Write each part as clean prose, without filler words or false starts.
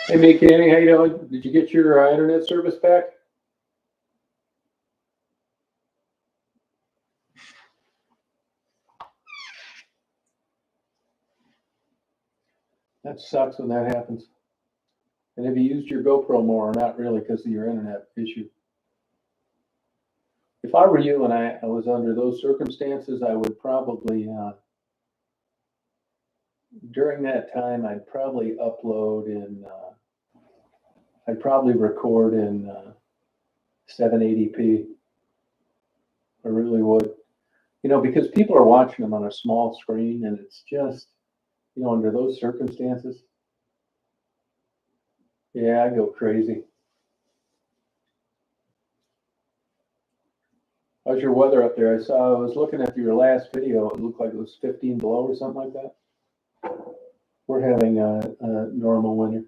Hey, Mickey, how you doing? Did you get your internet service back? That sucks when that happens. And have you used your GoPro more or not really because of your internet issue? If I were you and I was under those circumstances, I would probably, during that time, I'd probably record in 780p. I really would. Because people are watching them on a small screen and it's just, under those circumstances, yeah, I go crazy. How's your weather up there? I was looking at your last video. It looked like it was 15 below or something like that. We're having a normal winter.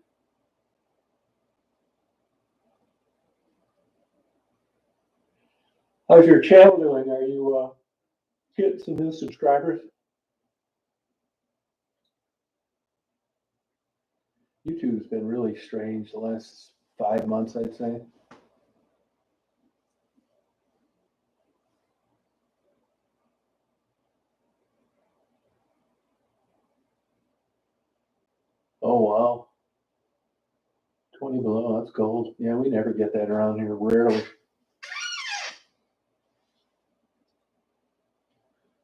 How's your channel doing? Are you getting some new subscribers? YouTube's been really strange the last 5 months, I'd say. Oh, wow. 20 below, that's cold. Yeah, we never get that around here, rarely.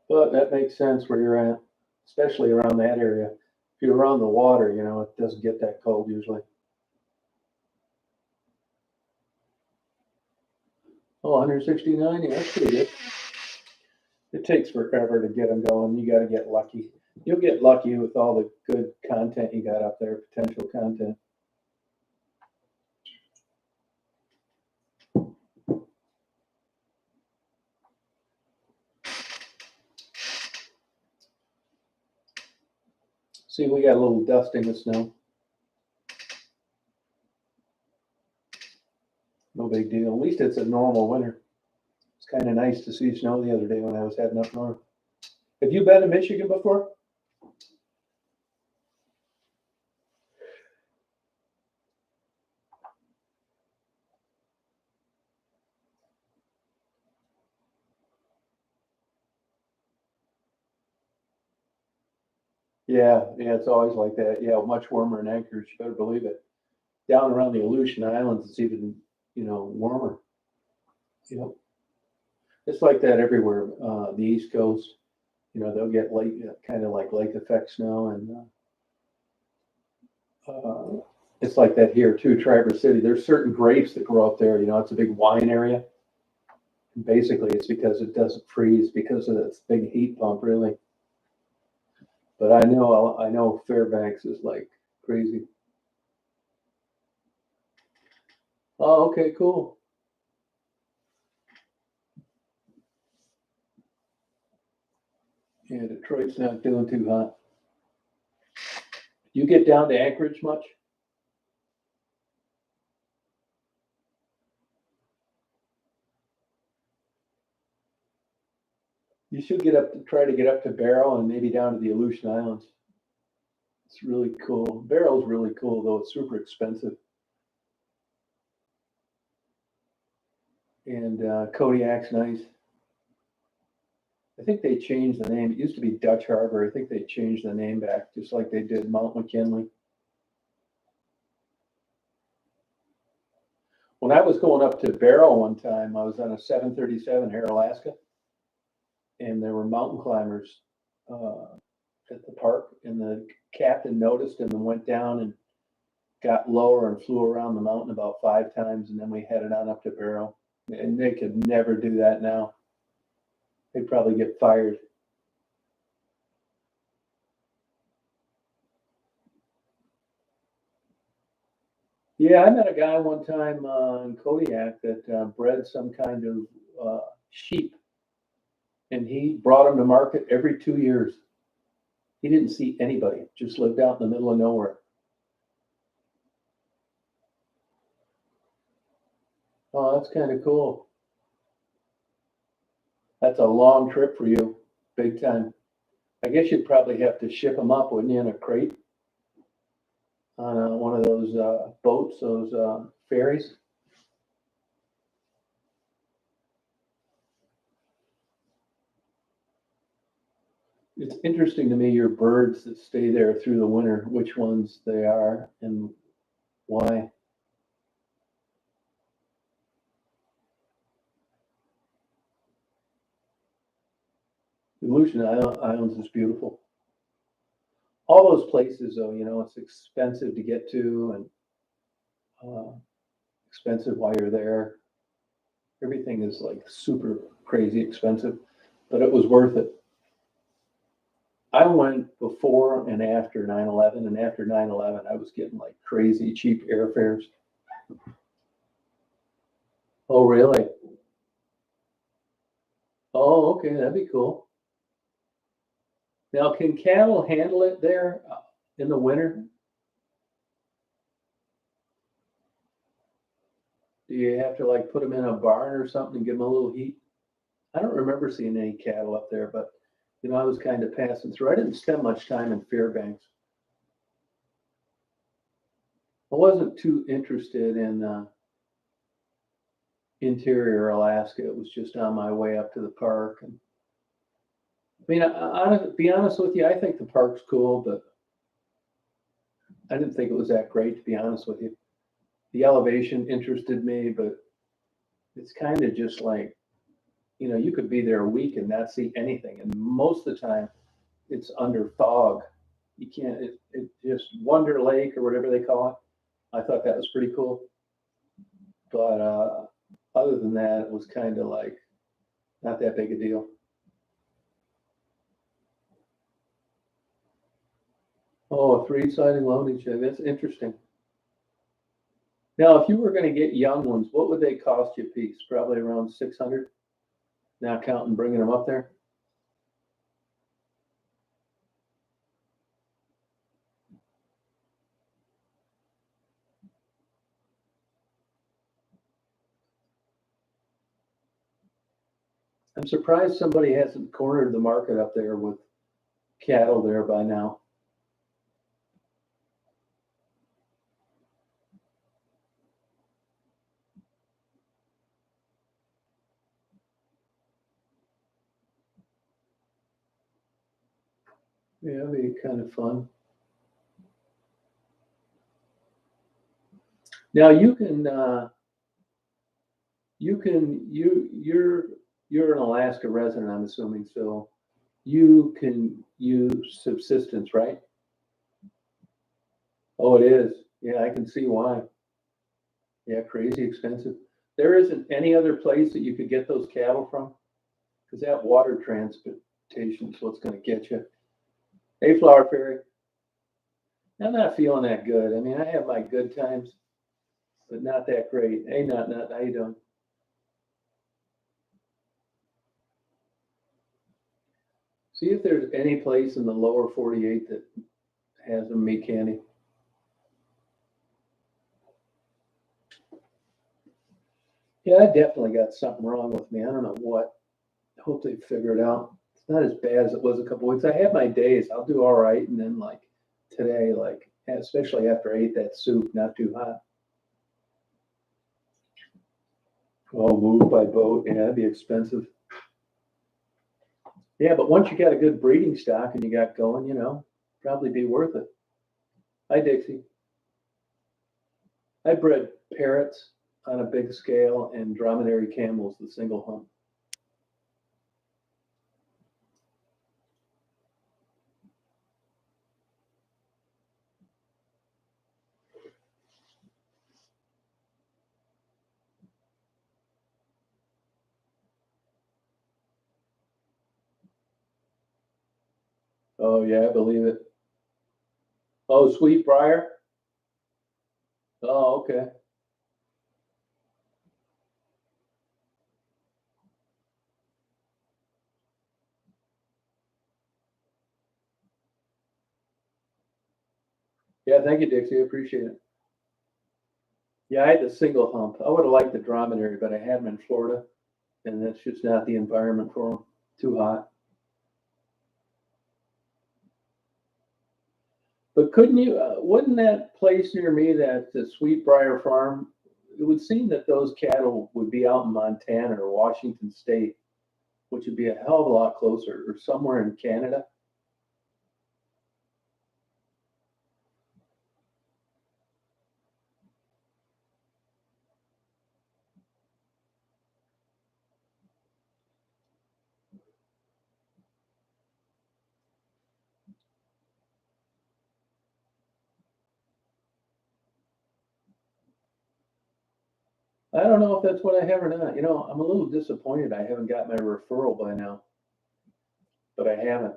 But that makes sense where you're at, especially around that area. If you're around the water, it doesn't get that cold usually. Oh, 169, yeah, that's pretty good. It takes forever to get them going. You got to get lucky. You'll get lucky with all the good content you got up there, potential content. See, we got a little dusting of snow. No big deal. At least it's a normal winter. It's kind of nice to see snow the other day when I was heading up north. Have you been to Michigan before? Yeah, it's always like that. Yeah, much warmer in Anchorage. You better believe it. Down around the Aleutian Islands, it's even, warmer. Yep. It's like that everywhere. The East Coast, they'll get late, kind of like lake effect snow, and it's like that here too. Traverse City. There's certain grapes that grow up there. It's a big wine area. And basically, it's because it doesn't freeze because of this big heat pump, really. But I know Fairbanks is like crazy. Oh, okay, cool. Yeah, Detroit's not doing too hot. You get down to Anchorage much? You should try to get up to Barrow and maybe down to the Aleutian Islands. It's really cool. Barrow's really cool, though it's super expensive. And Kodiak's nice. I think they changed the name. It used to be Dutch Harbor. I think they changed the name back, just like they did Mount McKinley. When I was going up to Barrow one time, I was on a 737 Air Alaska, and there were mountain climbers uh, at the park, and the captain noticed them and went down and got lower and flew around the mountain about 5 times, and then we headed on up to Barrow. And they could never do that now. They'd probably get fired. Yeah, I met a guy one time in Kodiak that bred some kind of sheep, and he brought them to market every 2 years. He didn't see anybody, just lived out in the middle of nowhere. Oh, that's kind of cool. That's a long trip for you, big time. I guess you'd probably have to ship them up, wouldn't you, in a crate? on one of those boats, those ferries. It's interesting to me your birds that stay there through the winter, which ones they are and why. Aleutian Islands is beautiful. All those places, though, it's expensive to get to and expensive while you're there. Everything is like super crazy expensive, but it was worth it. I went before and after 9/11, and after 9/11, I was getting like crazy cheap airfares. Oh, really? Oh, okay, that'd be cool. Now, can cattle handle it there in the winter? Do you have to like put them in a barn or something and give them a little heat? I don't remember seeing any cattle up there, but I was kind of passing through. I didn't spend much time in Fairbanks. I wasn't too interested in interior Alaska. It was just on my way up to the park. And I mean, be honest with you, I think the park's cool, but I didn't think it was that great, to be honest with you. The elevation interested me, but it's kind of just like, you could be there a week and not see anything. And most of the time, it's under fog. You can't, it just Wonder Lake or whatever they call it. I thought that was pretty cool. But other than that, it was kind of like not that big a deal. Oh, a three-sided loading shed. That's interesting. Now, if you were going to get young ones, what would they cost you a piece? Probably around 600. Not counting bringing them up there. I'm surprised somebody hasn't cornered the market up there with cattle there by now. Yeah, it'd be kind of fun. Now you're an Alaska resident, I'm assuming, so you can use subsistence, right? Oh, it is. Yeah, I can see why. Yeah, crazy expensive. There isn't any other place that you could get those cattle from? Because that water transportation is what's going to get you. Hey, Flower Fairy. I'm not feeling that good. I mean, I have my good times, but not that great. Hey, not, how you doing? See if there's any place in the lower 48 that has a meat candy. Yeah, I definitely got something wrong with me. I don't know what. I hope they figure it out. It's not as bad as it was a couple weeks. I have my days. I'll do all right, and then like today, like especially after I ate that soup, not too hot. Oh, move by boat. Yeah, that'd be expensive. Yeah, but once you got a good breeding stock and you got going, probably be worth it. Hi, Dixie. I bred parrots on a big scale and dromedary camels, the single hump. Oh, yeah, I believe it. Oh, Sweet Briar? Oh, okay. Yeah, thank you, Dixie. I appreciate it. Yeah, I had the single hump. I would have liked the dromedary, but I had them in Florida, and that's just not the environment for them. Too hot. But couldn't you, wouldn't that place near me, that the Sweetbriar Farm, it would seem that those cattle would be out in Montana or Washington State, which would be a hell of a lot closer, or somewhere in Canada. I don't know if that's what I have or not. I'm a little disappointed I haven't got my referral by now, but I haven't.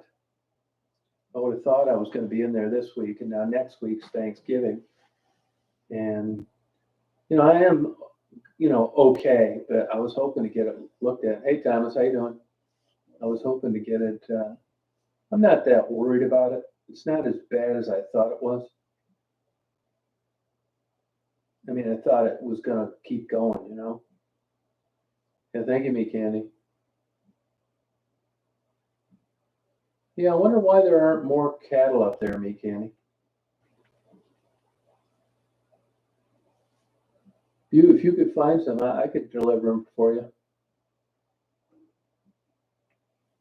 I would have thought I was going to be in there this week, and now next week's Thanksgiving. And, I am, okay, but I was hoping to get it looked at. Hey, Thomas, how you doing? I was hoping to get it. I'm not that worried about it. It's not as bad as I thought it was. I mean, I thought it was going to keep going. Yeah, thank you, me candy. Yeah, I wonder why there aren't more cattle up there, me candy. If you could find some, I could deliver them for you.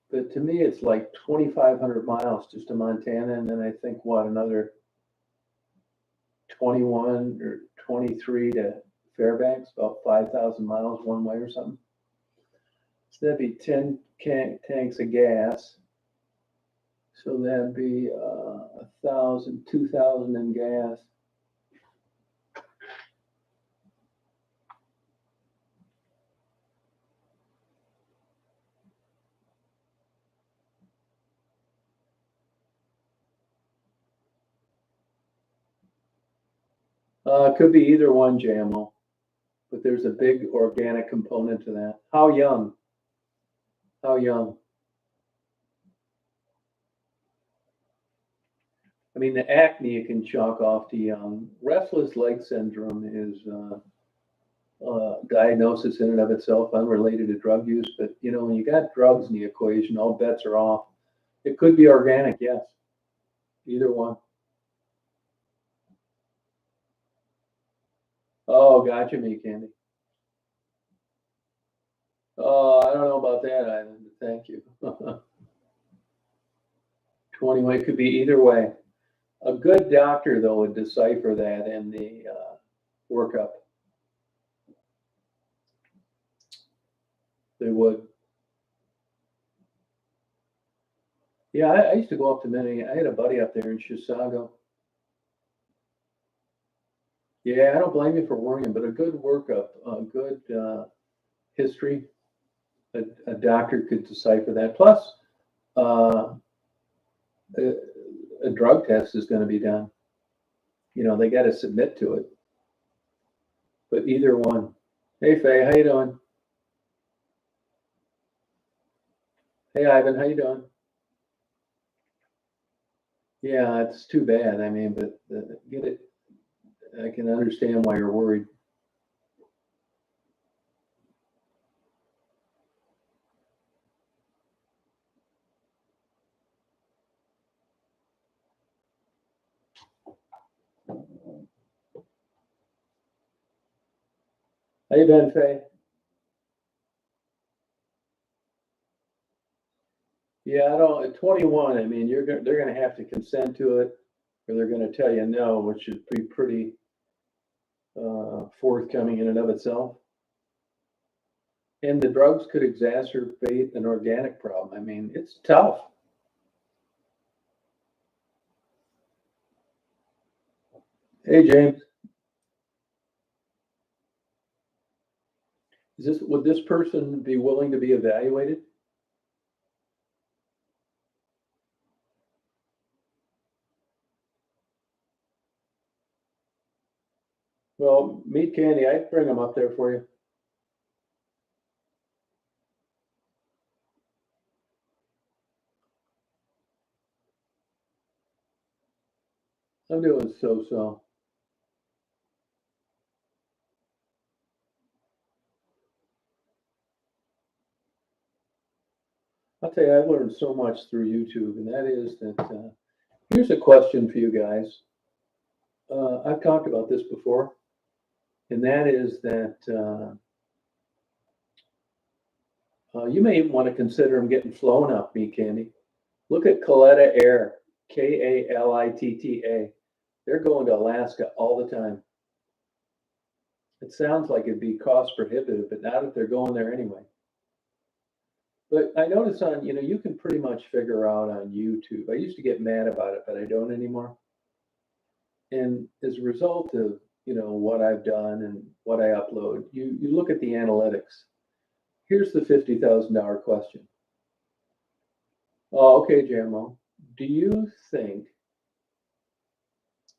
But to me, it's like 2,500 miles just to Montana, and then I think another 21 or 23 to Fairbanks, about 5,000 miles one way or something. So that'd be 10 tanks of gas. So that'd be 1,000, 2,000 in gas. Could be either one, JMO, but there's a big organic component to that. How young? How young? I mean, the acne you can chalk off to young. Restless leg syndrome is diagnosis in and of itself, unrelated to drug use. But when you got drugs in the equation, all bets are off. It could be organic, yes. Either one. Oh, gotcha, me candy. Oh, I don't know about that, Ivan. Thank you. 20 way could be either way. A good doctor, though, would decipher that in the workup. They would. Yeah, I used to go up to many. I had a buddy up there in Chisago. Yeah, I don't blame you for worrying, but a good workup, a good history, a doctor could decipher that. Plus, uh, a drug test is going to be done. They got to submit to it. But either one. Hey, Faye, how you doing? Hey, Ivan, how you doing? Yeah, it's too bad. I mean, but get it. I can understand why you're worried. How you been, Faye? Yeah, I don't. At 21, I mean, they're going to have to consent to it, or they're going to tell you no, which is pretty forthcoming in and of itself. And the drugs could exacerbate an organic problem. I mean, it's tough. Hey, James, would this person be willing to be evaluated? Well, meet Candy. I'd bring them up there for you. I'm doing so. I'll tell you, I've learned so much through YouTube, and that is that Here's a question for you guys. I've talked about this before, and that is that you may even want to consider them getting flown up, Meat Candy. Look at Kalitta Air, Kalitta. They're going to Alaska all the time. It sounds like it'd be cost prohibitive, but not if they're going there anyway. But I notice you can pretty much figure out on YouTube. I used to get mad about it, but I don't anymore. And as a result of, what I've done and what I upload, you look at the analytics. Here's the $50,000 question. Oh, okay, JMO. Do you think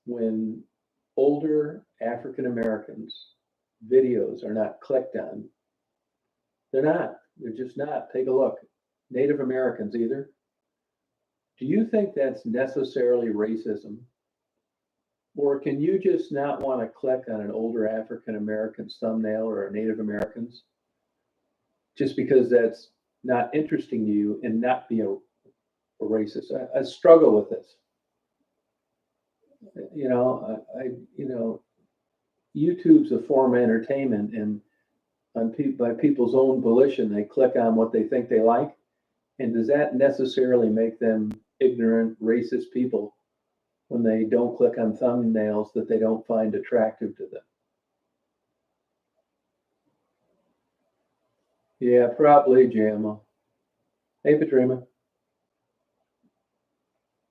when older African Americans videos are not clicked on, they're not. They're just not. Take a look. Native Americans either. Do you think that's necessarily racism? Or can you just not want to click on an older African American's thumbnail or a Native American's just because that's not interesting to you and not be a racist? I struggle with this. YouTube's a form of entertainment, and by people's own volition, they click on what they think they like. And does that necessarily make them ignorant, racist people when they don't click on thumbnails that they don't find attractive to them? Yeah, probably, JMO. Hey, Patrima.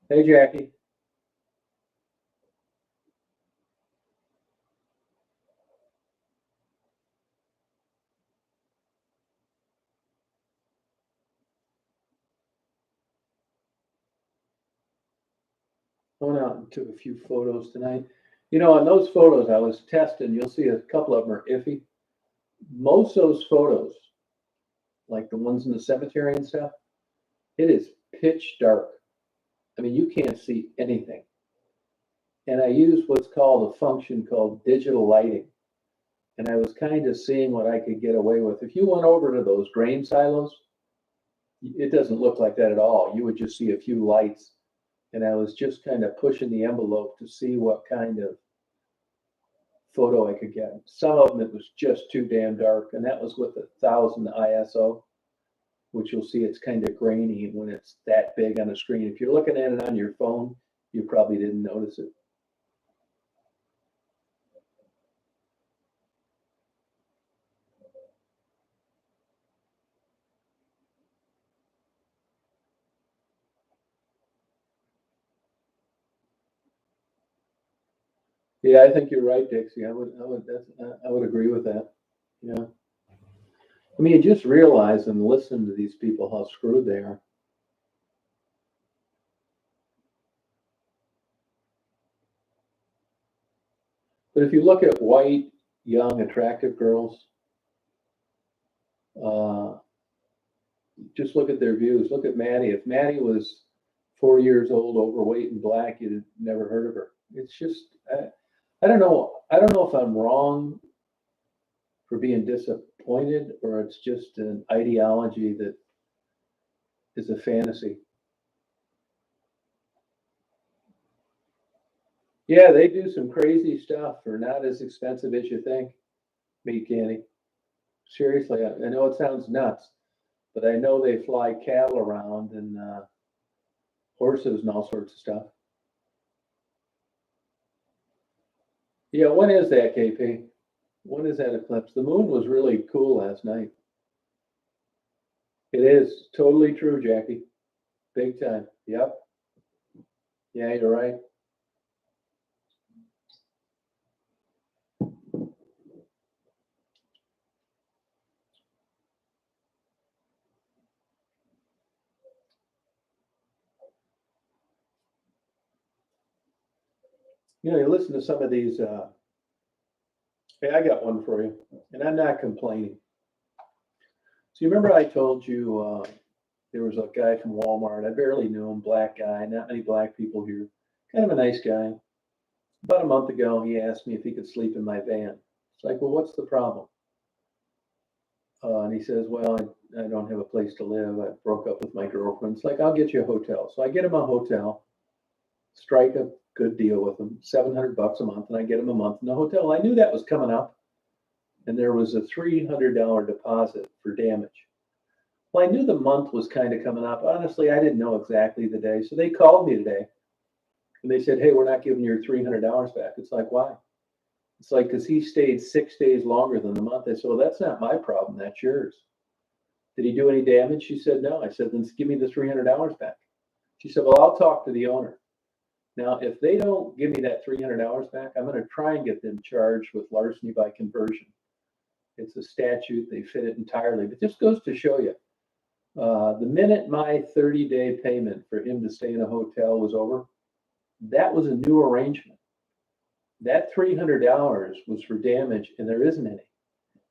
Hey, Jackie. I went out and took a few photos tonight. On those photos I was testing, you'll see a couple of them are iffy. Most of those photos, like the ones in the cemetery and stuff, it is pitch dark. I mean, you can't see anything. And I used what's called a function called digital lighting. And I was kind of seeing what I could get away with. If you went over to those grain silos, it doesn't look like that at all. You would just see a few lights. And I was just kind of pushing the envelope to see what kind of photo I could get. Some of them, it was just too damn dark. And that was with 1,000 ISO, which you'll see it's kind of grainy when it's that big on the screen. If you're looking at it on your phone, you probably didn't notice it. Yeah, I think you're right, Dixie. I would agree with that. Yeah. I mean, you just realize and listen to these people how screwed they are. But if you look at white, young, attractive girls, uh, just look at their views. Look at Maddie. If Maddie was 4 years old, overweight, and black, you'd have never heard of her. It's just, I don't know. I don't know if I'm wrong for being disappointed or it's just an ideology that is a fantasy. Yeah, they do some crazy stuff for not as expensive as you think, Meat Candy. Seriously, I know it sounds nuts, but I know they fly cattle around and horses and all sorts of stuff. Yeah, when is that, KP? When is that eclipse? The moon was really cool last night. It is totally true, Jackie. Big time. Yep. Yeah, you're right. You listen to some of these. Hey, I got one for you, and I'm not complaining. So you remember I told you there was a guy from Walmart. I barely knew him, black guy, not many black people here. Kind of a nice guy. About a month ago, he asked me if he could sleep in my van. It's like, well, what's the problem? And he says, well, I don't have a place to live. I broke up with my girlfriend. It's like, I'll get you a hotel. So I get him a hotel. strike a good deal with them, $700 a month, and I get them a month in the hotel. I knew that was coming up, and there was a $300 deposit for damage. Well, I knew the month was kind of coming up. Honestly, I didn't know exactly the day. So they called me today and they said, hey, we're not giving your $300 back. It's like, why? It's like, because he stayed 6 days longer than the month. I said, well, that's not my problem. That's yours. Did he do any damage? She said, no. I said, then give me the $300 back. She said, well, I'll talk to the owner. Now, if they don't give me that $300 back, I'm going to try and get them charged with larceny by conversion. It's a statute. They fit it entirely. But this goes to show you. The minute my 30-day payment for him to stay in a hotel was over, that was a new arrangement. That $300 was for damage, and there isn't any.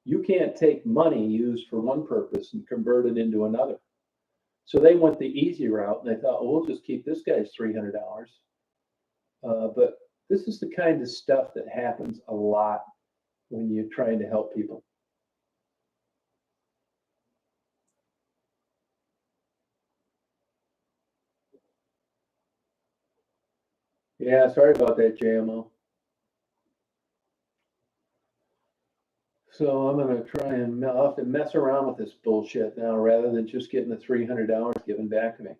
You can't take money used for one purpose and convert it into another. So they went the easy route, and they thought, well, we'll just keep this guy's $300. But this is the kind of stuff that happens a lot when you're trying to help people. Yeah, sorry about that, JMO. So I'm going to try and I'll have to mess around with this bullshit now rather than just getting the $300 given back to me.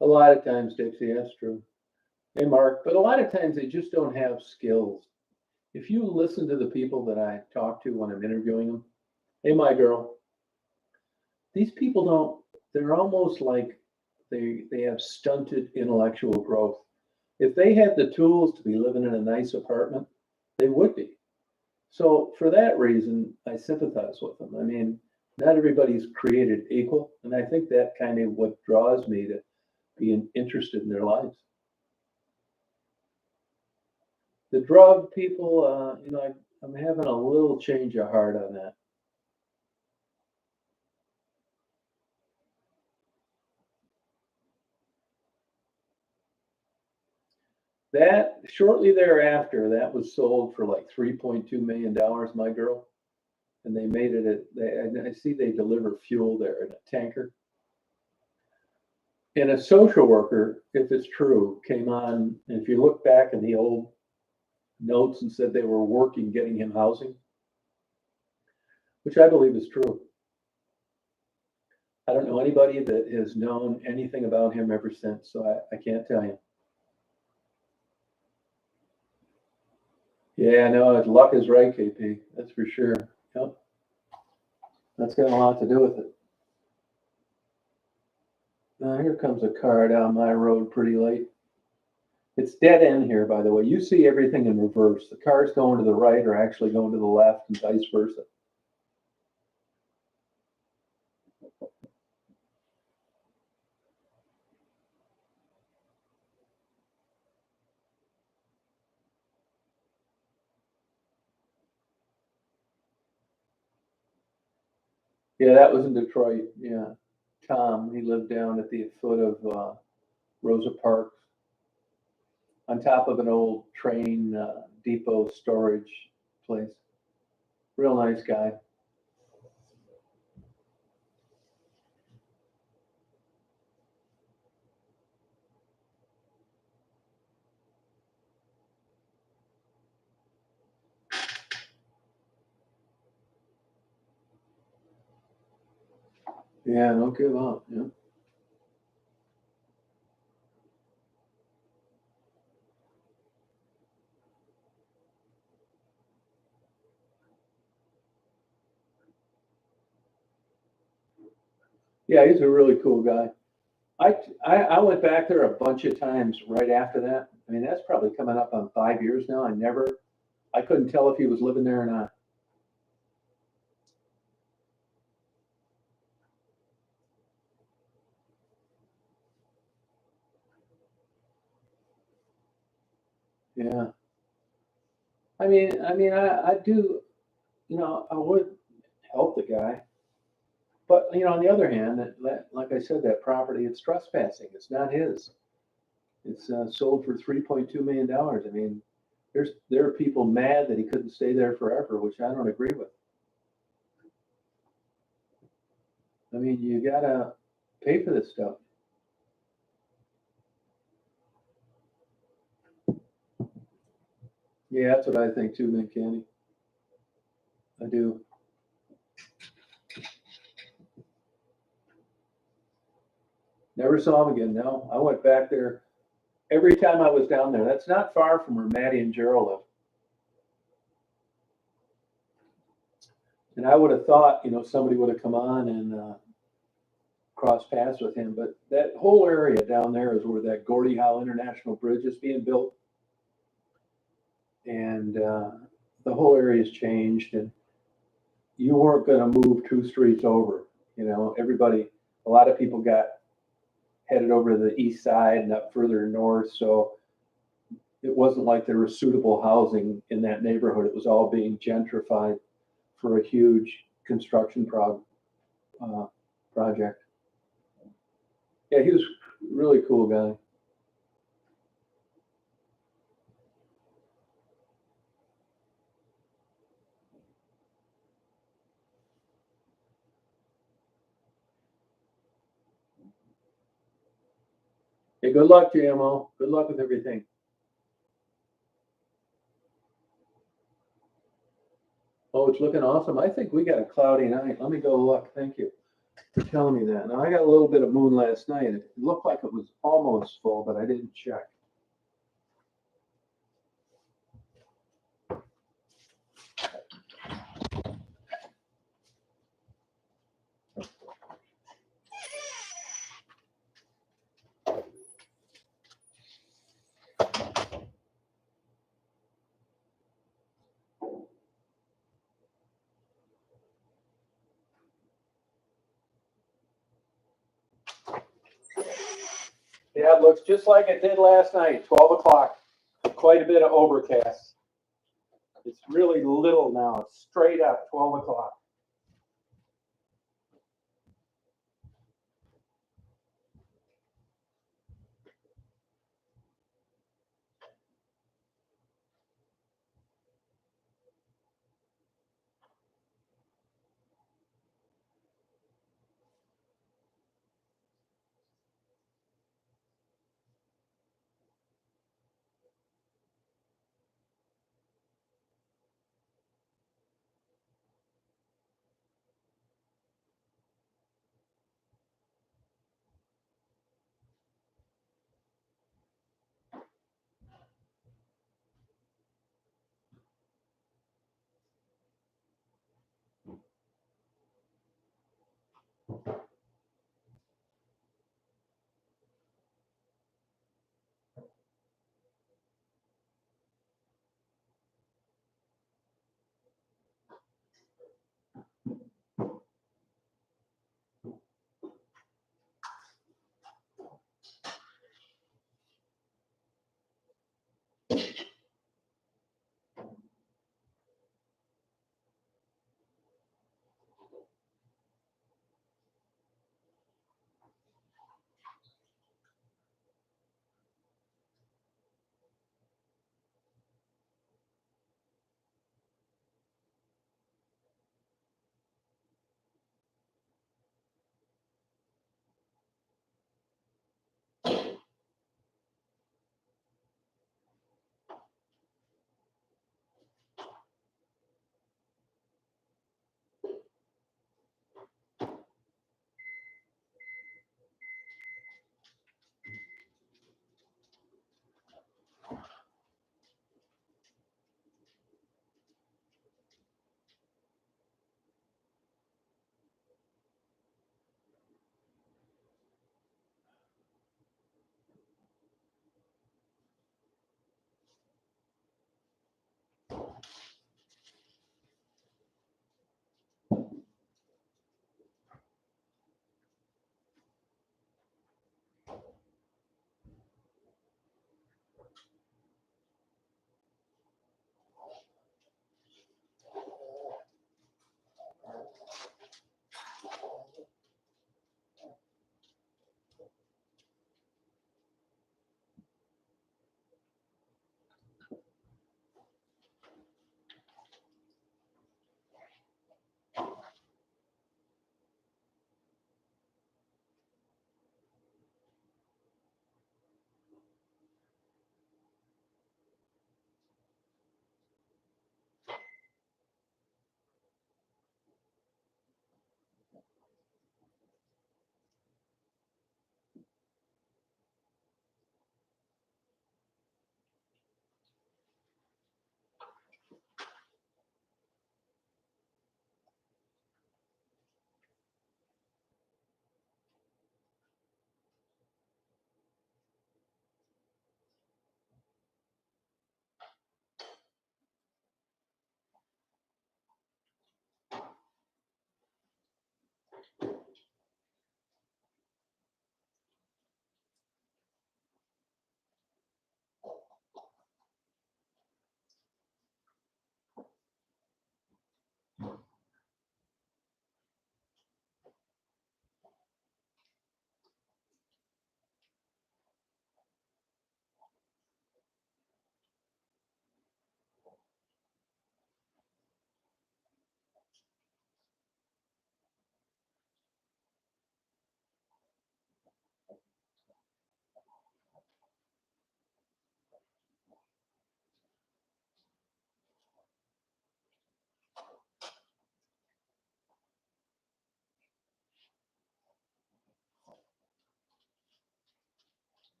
A lot of times, Dixie, that's true. Hey, Mark, but a lot of times they just don't have skills. If you listen to the people that I talk to when I'm interviewing them, hey, my girl, these people don't, they're almost like they have stunted intellectual growth. If they had the tools to be living in a nice apartment, they would be. So for that reason, I sympathize with them. I mean, not everybody's created equal, and I think that kind of what draws me to being interested in their lives. The drug people, I'm having a little change of heart on that. That shortly thereafter, that was sold for like $3.2 million, my girl. And they made it I see they deliver fuel there in a tanker. And a social worker, if it's true, came on, and if you look back in the old notes and said they were working getting him housing, which I believe is true. I don't know anybody that has known anything about him ever since, so I can't tell you. Yeah, no, luck is right, KP. That's for sure. Yep. That's got a lot to do with it. Now, here comes a car down my road pretty late. It's dead end here, by the way. You see everything in reverse. The cars going to the right are actually going to the left and vice versa. Yeah, that was in Detroit. Yeah. Tom, he lived down at the foot of Rosa Parks on top of an old train depot storage place. Real nice guy. Yeah, don't give up. Yeah. Yeah, he's a really cool guy. I went back there a bunch of times right after that. I mean, that's probably coming up on 5 years now. I couldn't tell if he was living there or not. Yeah. I do, I would help the guy. But, on the other hand, like I said, that property, it's trespassing. It's not his. It's sold for $3.2 million. I mean, there are people mad that he couldn't stay there forever, which I don't agree with. I mean, you gotta pay for this stuff. Yeah, that's what I think too, man, Candy. I do. Never saw him again. No, I went back there every time I was down there. That's not far from where Maddie and Gerald live. And I would have thought, somebody would have come on and cross paths with him. But that whole area down there is where that Gordie Howe International Bridge is being built. And the whole area's changed. And you weren't going to move 2 streets over. Everybody, a lot of people got headed over to the east side and up further north. So it wasn't like there was suitable housing in that neighborhood. It was all being gentrified for a huge construction project. Yeah, he was a really cool guy. Hey, good luck, JMO. Good luck with everything. Oh, it's looking awesome. I think we got a cloudy night. Let me go look. Thank you for telling me that. Now, I got a little bit of moon last night. It looked like it was almost full, but I didn't check. Yeah, it looks just like it did last night, 12 o'clock. Quite a bit of overcast. It's really little now. It's straight up 12 o'clock.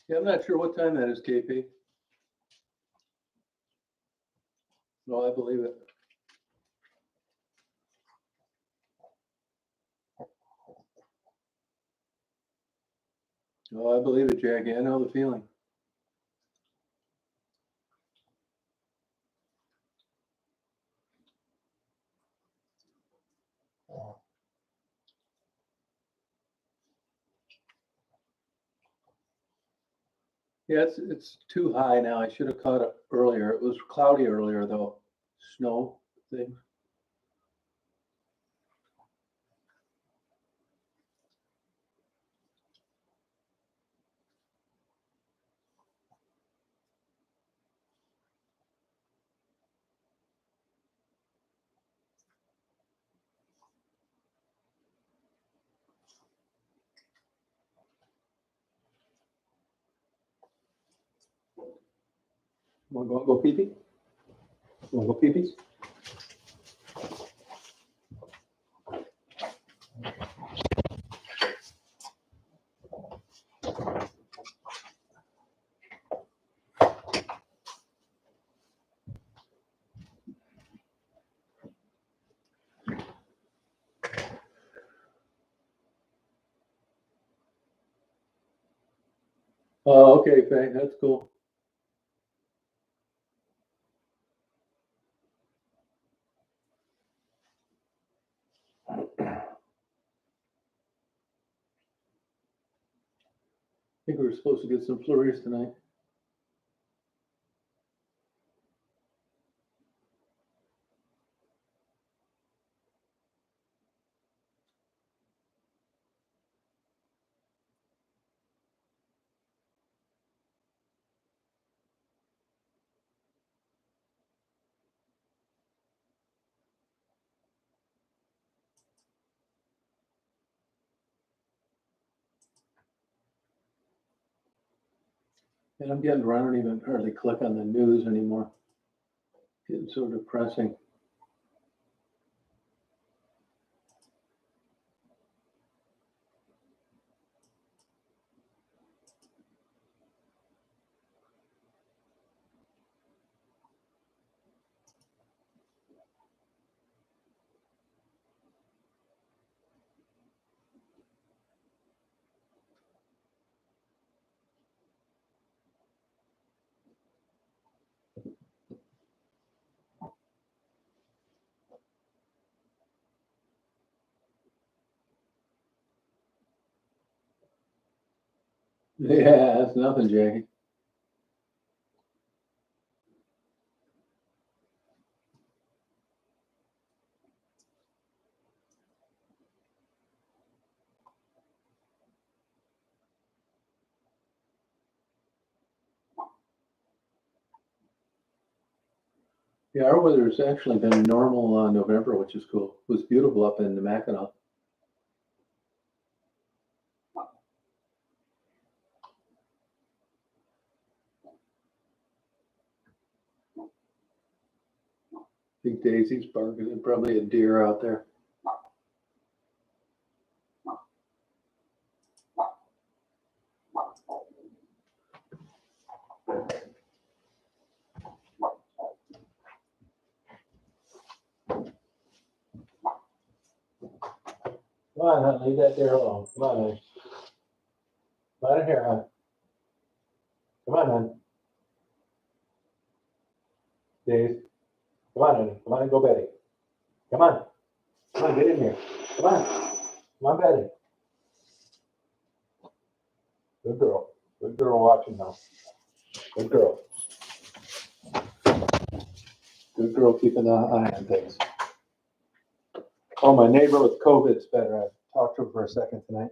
Yeah, I'm not sure what time that is, KP. No, I believe it. Oh, I believe it, Jackie. I know the feeling. Yeah, it's too high now. I should have caught it earlier. It was cloudy earlier though. Snow thing. Want to go pee pee? Want to go pee pee? Oh, okay, Faye, that's cool. I think we were supposed to get some flurries tonight. And I'm getting, I don't even hardly click on the news anymore. Getting so depressing. Yeah, that's nothing, Jackie. Yeah, our weather has actually been normal November, which is cool. It was beautiful up in the Mackinac. think Daisy's barking. There's probably a deer out there. Come on, hon, leave that deer alone. Come on, honey. Come on in here, hon. Come on, hon. Dave. Come on, honey. Come on and go Betty. Come on. Come on, get in here. Come on. Come on, Betty. Good girl. Good girl watching now. Good girl. Good girl keeping an eye on things. Oh, my neighbor with COVID's better. I talked to her for a second tonight.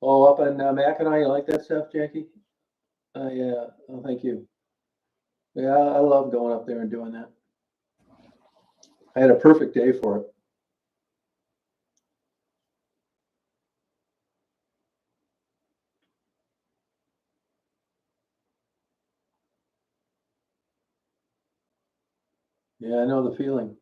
Oh, up in Mackinac, you like that stuff, Jackie? Yeah. Oh, thank you. Yeah, I love going up there and doing that. I had a perfect day for it. Yeah, I know the feeling.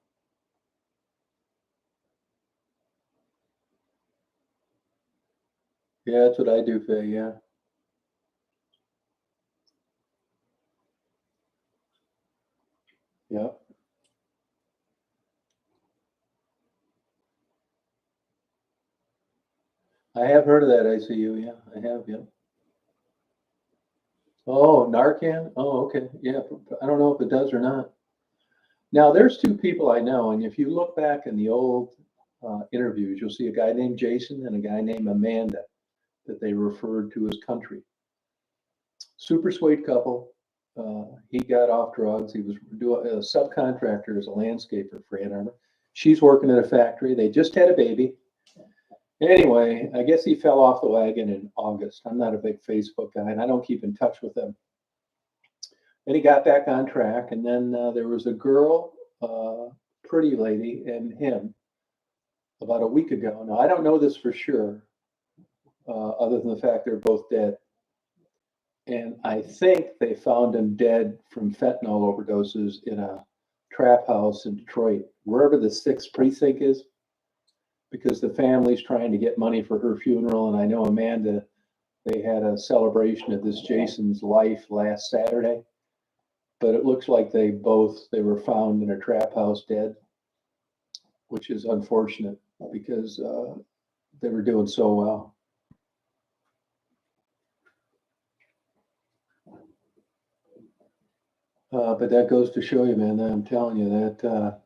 Yeah, that's what I do, Faye. Yeah. Yeah. I have heard of that ICU. Yeah, I have. Yeah. Oh, Narcan? Oh, okay. Yeah. I don't know if it does or not. Now, there's two people I know, and if you look back in the old interviews, you'll see a guy named Jason and a guy named Amanda that they referred to as country. Super sweet couple. He got off drugs. He was doing a subcontractor as a landscaper for Ann Arbor. She's working at a factory. They just had a baby. Anyway, I guess he fell off the wagon in August. I'm not a big Facebook guy, and I don't keep in touch with him. And he got back on track, and then there was a girl, pretty lady, and him about a week ago. Now, I don't know this for sure, other than the fact they're both dead. And I think they found him dead from fentanyl overdoses in a trap house in Detroit, wherever the 6th precinct is, because the family's trying to get money for her funeral. And I know Amanda, they had a celebration of this Jason's life last Saturday, but it looks like they were found in a trap house dead, which is unfortunate because they were doing so well. But that goes to show you, man, that I'm telling you that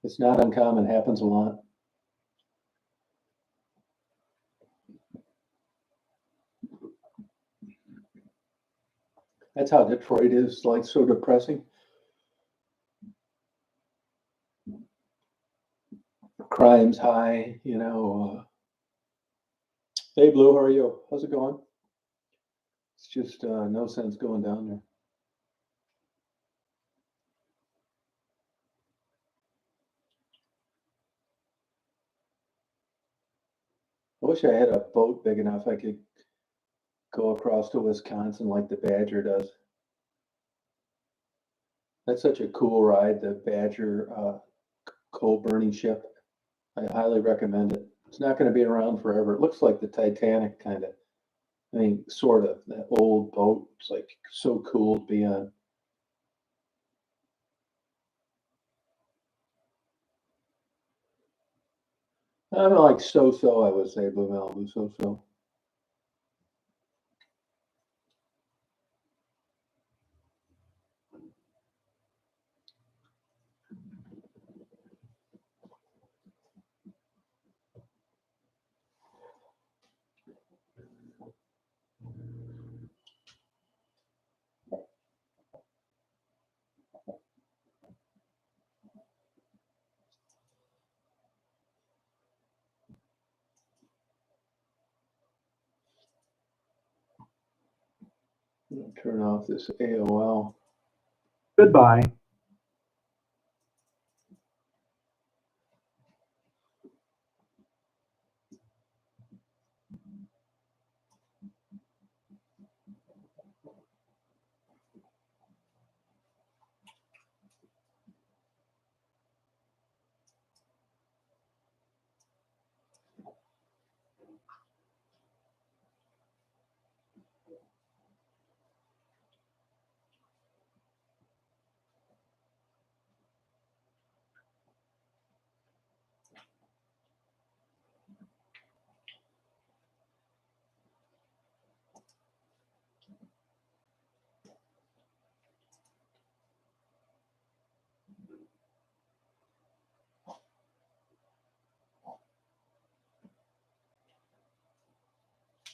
it's not uncommon, happens a lot. That's how Detroit is, like, so depressing. Crime's high, you know. Hey, Blue, how are you? How's it going? It's just no sense going down there. I wish I had a boat big enough I could go across to Wisconsin like the Badger does. That's such a cool ride, the Badger coal burning ship. I highly recommend it. It's not going to be around forever. It looks like the Titanic, kind of. I mean, sort of. That old boat. It's like so cool to be on. I'm like so-so, I would say, Blue Malibu, so-so. Turn off this AOL. Goodbye.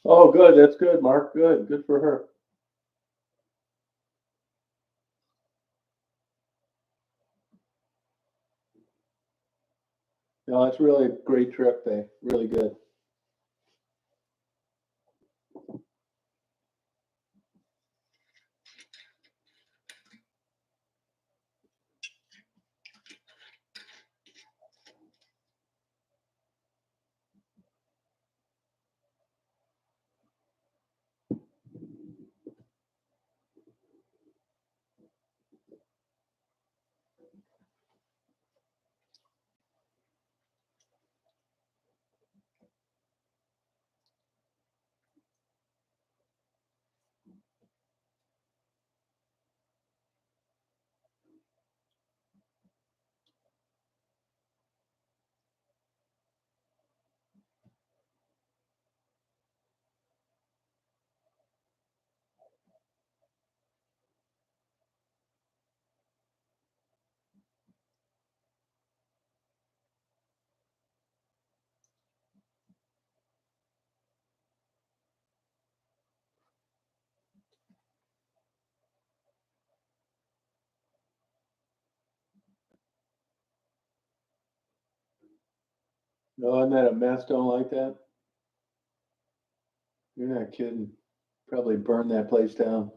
Oh, good. That's good, Mark. Good. Good for her. No, it's really a great trip, Faye. Really good. No, isn't that a mess? Don't like that? You're not kidding. Probably burn that place down.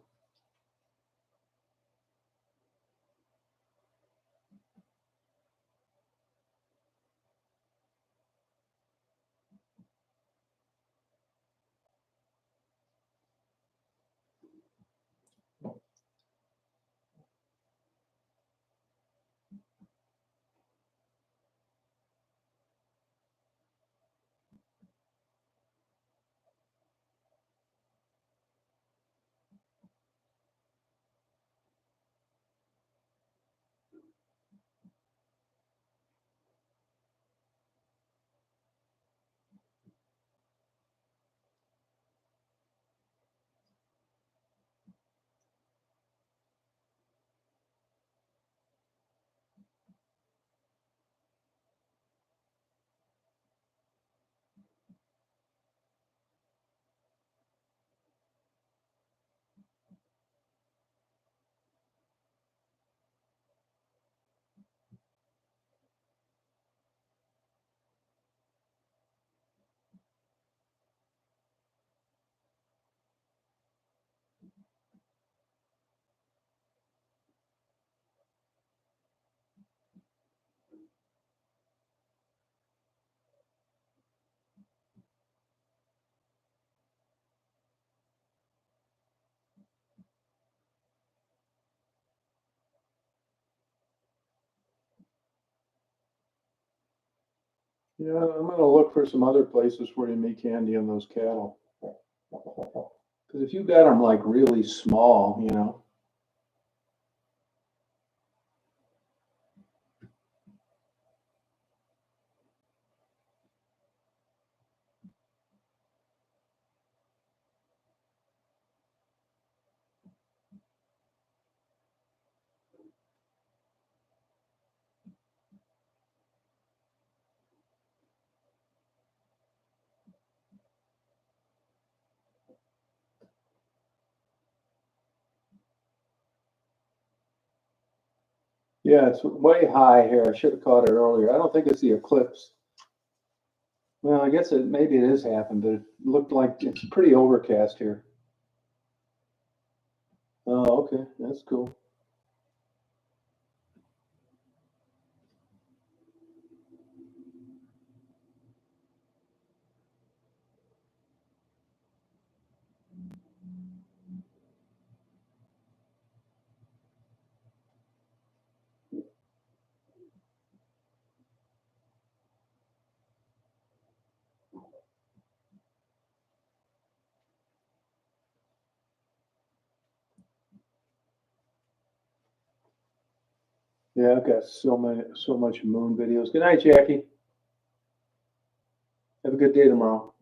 Yeah, I'm gonna look for some other places where you make candy on those cattle. Because if you got them like really small, you know. Yeah, it's way high here. I should have caught it earlier. I don't think it's the eclipse. Well, I guess it maybe it is happened, but it looked like it's pretty overcast here. Oh, okay, that's cool. Yeah, I've got so much moon videos. Good night, Jackie. Have a good day tomorrow.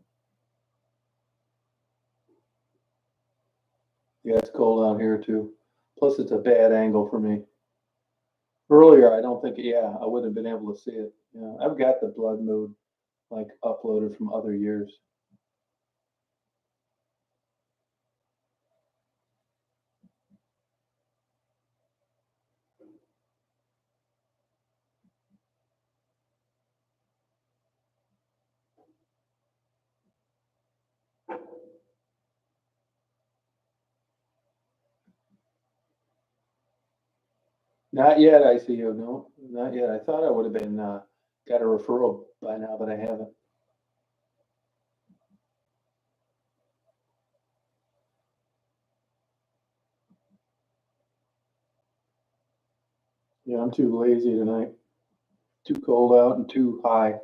Yeah, it's cold out here too. Plus, it's a bad angle for me. Earlier, I don't think, yeah, I would have been able to see it. Yeah, I've got the blood moon like uploaded from other years. Not yet, ICU, no, not yet. I thought I would have been, got a referral by now, but I haven't. Yeah, I'm too lazy tonight. Too cold out and too high.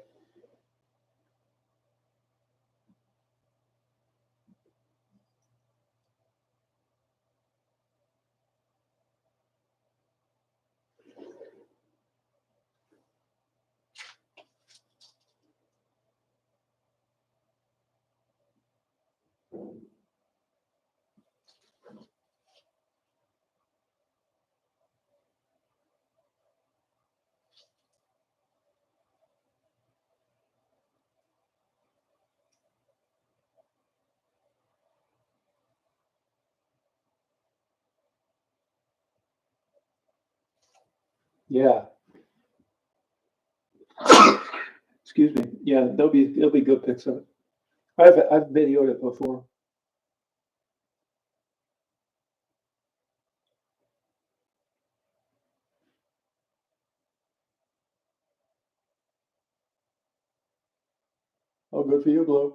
Yeah. Excuse me. Yeah, there'll be good pics of it. I've videoed it before. Oh, good for you, Blue.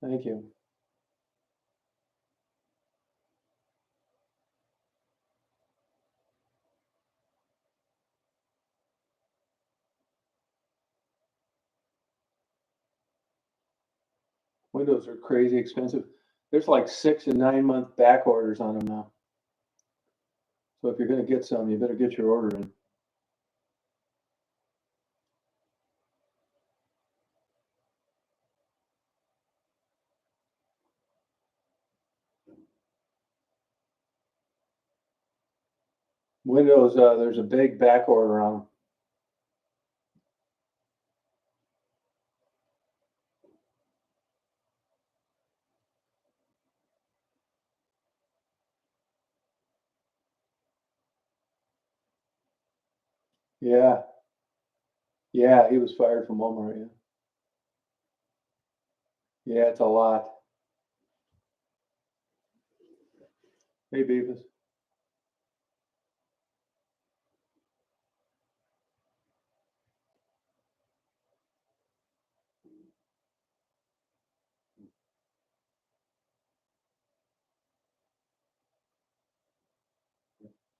Thank you. Windows are crazy expensive. There's like 6 and 9 month back orders on them now. So if you're gonna get some, you better get your order in. Windows, there's a big back order on them. Yeah, yeah, he was fired from Walmart, yeah. Yeah, it's a lot. Hey, Beavis.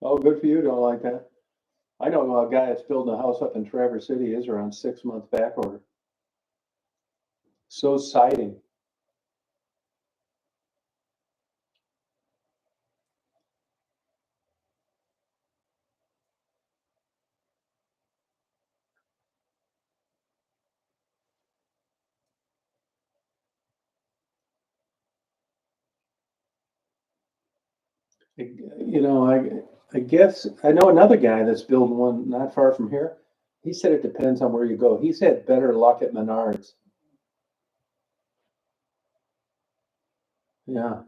Oh, good for you, don't like that. I know a guy that's building a house up in Traverse City is around 6 month back order. So siding. You know, I guess I know another guy that's building one not far from here. He said it depends on where you go. He's had better luck at Menards. Yeah,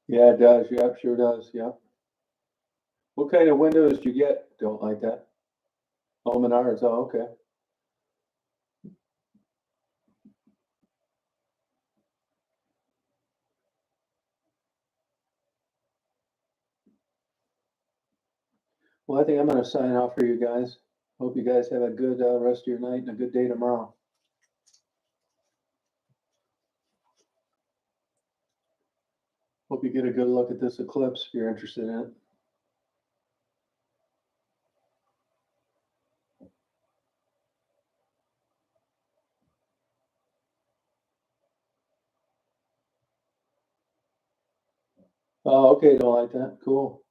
yeah, it does. Yep, sure does. Yep. What kind of windows do you get? Don't like that. Oh, Menards. Oh, okay. Well, I think I'm going to sign off for you guys. Hope you guys have a good rest of your night and a good day tomorrow. Hope you get a good look at this eclipse if you're interested in it. Oh, okay. Don't like that. Cool.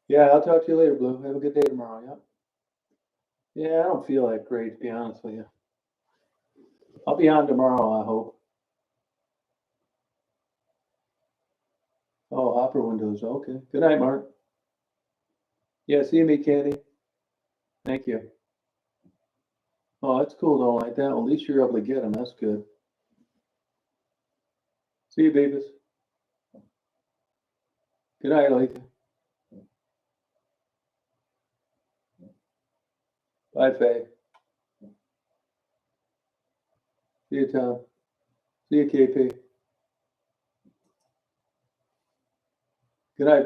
Yeah, I'll talk to you later, Blue. Have a good day tomorrow. Yep. Yeah, I don't feel that great, to be honest with you. I'll be on tomorrow, I hope. Oh, opera windows. Okay. Good night, Mark. Yeah, see me, Candy. Thank you. Oh, that's cool, don't like that. Well, at least you're able to get them. That's good. See you, Beavis. Good night, Alika. Bye, Faye. See you, Tom. See you, KP. Good night.